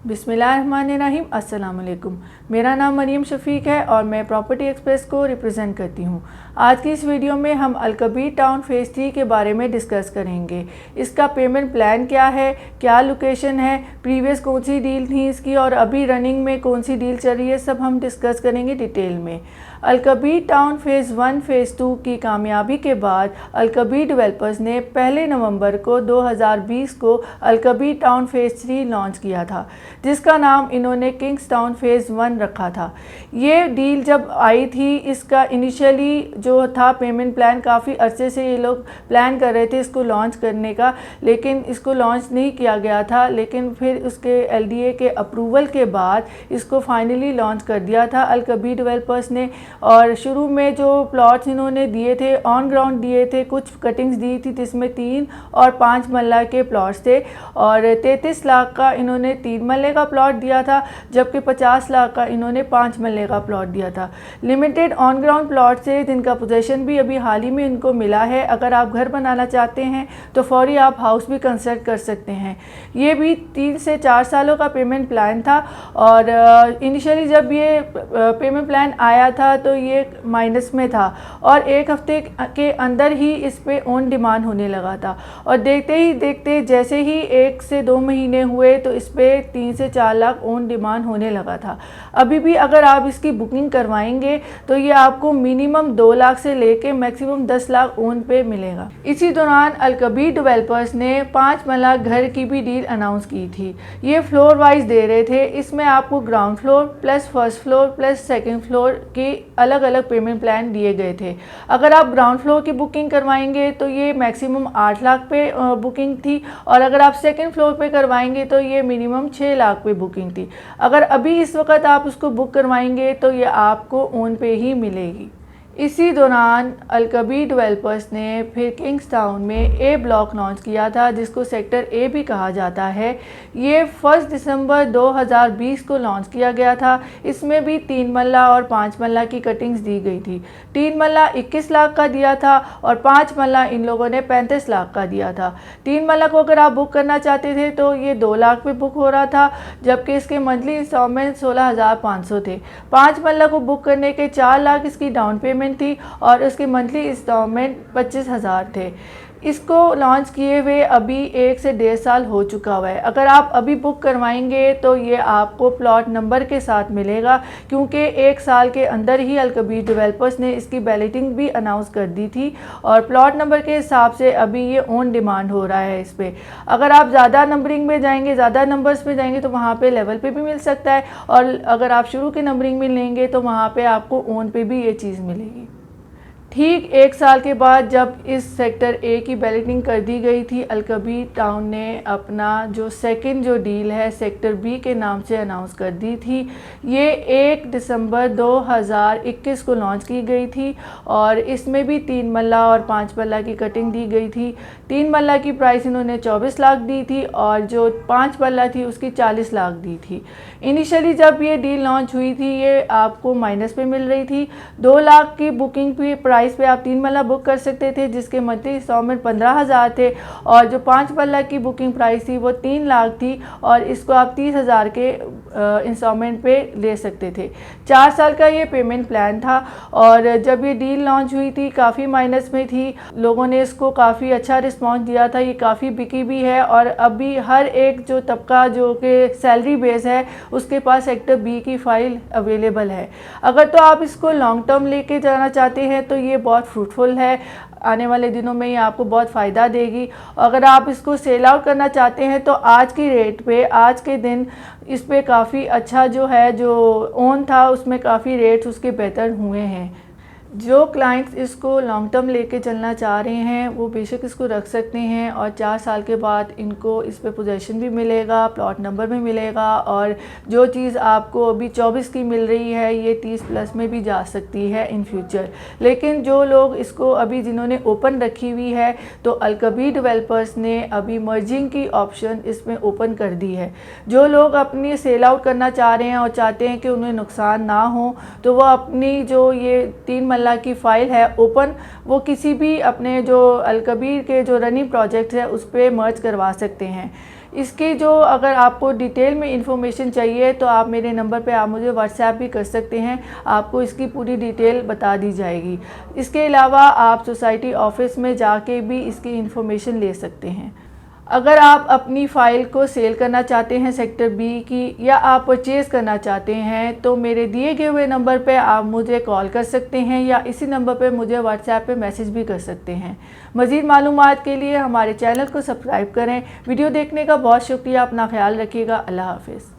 बिस्मिल्लाहिर्रहमानिर्रहीम। अस्सलाम वालेकुम। मेरा नाम मरीम शफ़ीक है और मैं प्रॉपर्टी एक्सप्रेस को रिप्रेजेंट करती हूँ। आज की इस वीडियो में हम अलकबीर टाउन फेज़ 3 के बारे में डिस्कस करेंगे। इसका पेमेंट प्लान क्या है, क्या लोकेशन है, प्रीवियस कौन सी डील थी इसकी और अभी रनिंग में कौन सी डील चल रही है, सब हम डिस्कस करेंगे डिटेल में। अलकबीर टाउन फेज़ 1 फेज़ 2 की कामयाबी के बाद अलकबीर डेवलपर्स ने 1 नवंबर को 2020 को अलकबीर टाउन फेज़ 3 लॉन्च किया था, जिसका नाम इन्होंने किंग्स टाउन फेज़ 1 रखा था। ये डील जब आई थी, इसका इनिशियली जो था पेमेंट प्लान, काफ़ी अरसे से ये लोग प्लान कर रहे थे इसको लॉन्च करने का, लेकिन इसको लॉन्च नहीं किया गया था। लेकिन फिर उसके LDA के अप्रूवल के बाद इसको फाइनली लॉन्च कर दिया था अलकबीर डेवलपर्स ने। और शुरू में जो प्लॉट्स इन्होंने दिए थे, ऑन ग्राउंड दिए थे, कुछ कटिंग्स दी थी जिसमें 3 और 5 मरला के प्लॉट्स थे और 33 लाख का इन्होंने 3 मरले का प्लॉट दिया था, जबकि 50 लाख का इन्होंने 5 मरले का प्लॉट दिया था। लिमिटेड ऑन ग्राउंड प्लॉट से जिनका पोजेसन भी अभी हाल ही में इनको मिला है। अगर आप घर बनाना चाहते हैं तो फौरी आप हाउस भी कंस्ट्रक्ट कर सकते हैं। ये भी 3 से 4 सालों का पेमेंट प्लान था और इनिशियली जब ये पेमेंट प्लान आया था तो ये माइनस में था और 1 हफ्ते के अंदर ही इस पे ऑन डिमांड होने लगा था और देखते ही देखते जैसे ही 1 से 2 महीने हुए तो इस पे 3 से 4 लाख ऑन डिमांड होने लगा था। अभी भी अगर आप इसकी बुकिंग करवाएंगे तो ये आपको मिनिमम 2 लाख से लेके मैक्सिमम 10 लाख ऑन पे मिलेगा। इसी दौरान अलकबीर डेवलपर्स ने 5 मरला घर की भी डील अनाउंस की थी। ये फ्लोर वाइज दे रहे थे। इसमें आपको ground floor plus first floor plus second floor की अलग अलग पेमेंट प्लान दिए गए थे। अगर आप ग्राउंड फ्लोर की बुकिंग करवाएंगे तो ये मैक्सिमम 8 लाख पे बुकिंग थी और अगर आप सेकंड फ्लोर पे करवाएंगे तो ये मिनिमम 6 लाख पे बुकिंग थी। अगर अभी इस वक्त आप उसको बुक करवाएंगे तो ये आपको ऑन पे ही मिलेगी। इसी दौरान अलकबीर डेवलपर्स ने फिर किंग्स टाउन में A ब्लॉक लॉन्च किया था, जिसको सेक्टर A भी कहा जाता है। ये 1 दिसंबर 2020 को लॉन्च किया गया था। इसमें भी 3 मरला और 5 मरला की कटिंग्स दी गई थी। 3 मरला 21 लाख का दिया था और 5 मरला इन लोगों ने 35 लाख का दिया था। 3 मरला को अगर आप बुक करना चाहते थे तो ये 2 लाख पे बुक हो रहा था, जबकि इसके मंथली इंस्टॉलमेंट 16,500 थे। 5 मरला को बुक करने के 4 लाख इसकी डाउन पेमेंट थी और उसके मंथली इंस्टॉलमेंट 25,000 थे। इसको लॉन्च किए हुए अभी 1 से 1.5 साल हो चुका हुआ है। अगर आप अभी बुक करवाएंगे तो ये आपको प्लॉट नंबर के साथ मिलेगा, क्योंकि 1 साल के अंदर ही अलकबीर डेवलपर्स ने इसकी बैलेटिंग भी अनाउंस कर दी थी और प्लॉट नंबर के हिसाब से अभी ये ऑन डिमांड हो रहा है इस पर। अगर आप ज़्यादा नंबरिंग में जाएंगे, ज़्यादा नंबर्स में जाएंगे तो वहाँ पे लेवल पे भी मिल सकता है और अगर आप शुरू के नंबरिंग में लेंगे तो वहाँ पे आपको ऑन पे भी ये चीज़ मिलेगी। ठीक 1 साल के बाद जब इस सेक्टर A की बैलेटिंग कर दी गई थी, अलकबीर टाउन ने अपना जो सेकंड जो डील है सेक्टर B के नाम से अनाउंस कर दी थी। ये 1 दिसंबर 2021 को लॉन्च की गई थी और इसमें भी 3 मरला और 5 मरला की कटिंग दी गई थी। 3 मरला की प्राइस इन्होंने 24 लाख दी थी और जो 5 मरला थी उसकी 40 लाख दी थी। इनिशियली जब ये डील लॉन्च हुई थी ये आपको माइनस पे मिल रही थी। 2 लाख की बुकिंग पे प्राइस पे आप 3 मरला बुक कर सकते थे, जिसके मंथली इंस्टॉलमेंट 15,000 थे और जो 5 मरला की बुकिंग प्राइस थी वो 3 लाख थी और इसको आप 30,000 के इंस्टॉलमेंट पे ले सकते थे। 4 साल का ये पेमेंट प्लान था और जब ये डील लॉन्च हुई थी काफ़ी माइनस में थी। लोगों ने इसको काफ़ी अच्छा रिस्पॉन्स दिया था। ये काफ़ी बिकी भी है और अभी हर एक जो तबका जो कि सैलरी बेस है उसके पास सेक्टर B की फ़ाइल अवेलेबल है। अगर तो आप इसको लॉन्ग टर्म लेके जाना चाहते हैं तो ये बहुत फ्रूटफुल है। आने वाले दिनों में ये आपको बहुत फ़ायदा देगी। अगर आप इसको सेल आउट करना चाहते हैं तो आज की रेट पे, आज के दिन इस पे काफ़ी अच्छा जो है जो ऑन था उसमें काफ़ी रेट्स उसके बेहतर हुए हैं। जो क्लाइंट्स इसको लॉन्ग टर्म लेके चलना चाह रहे हैं वो बेशक इसको रख सकते हैं और 4 साल के बाद इनको इस पे पोजेसन भी मिलेगा, प्लॉट नंबर भी मिलेगा और जो चीज़ आपको अभी 24 की मिल रही है ये 30 प्लस में भी जा सकती है इन फ्यूचर। लेकिन जो लोग इसको अभी जिन्होंने ओपन रखी हुई है तो अलकबीर डेवलपर्स ने अभी मर्जिंग की ऑप्शन इसमें ओपन कर दी है। जो लोग अपनी सेल आउट करना चाह रहे हैं और चाहते हैं कि उन्हें नुकसान ना हो तो वो अपनी जो ये 3 मरला की फ़ाइल है ओपन, वो किसी भी अपने जो अलकबीर के जो रनिंग प्रोजेक्ट है उस पर मर्ज करवा सकते हैं। इसकी जो अगर आपको डिटेल में इंफॉर्मेशन चाहिए तो आप मेरे नंबर पे आप मुझे व्हाट्सएप भी कर सकते हैं, आपको इसकी पूरी डिटेल बता दी जाएगी। इसके अलावा आप सोसाइटी ऑफिस में जाके भी इसकी इंफॉर्मेशन ले सकते हैं। अगर आप अपनी फ़ाइल को सेल करना चाहते हैं सेक्टर बी की, या आप परचेज़ करना चाहते हैं, तो मेरे दिए गए हुए नंबर पे आप मुझे कॉल कर सकते हैं या इसी नंबर पे मुझे व्हाट्सएप पे मैसेज भी कर सकते हैं। मज़ीद मालूमात के लिए हमारे चैनल को सब्सक्राइब करें। वीडियो देखने का बहुत शुक्रिया। अपना ख्याल रखिएगा। अल्लाह हाफ़िज़।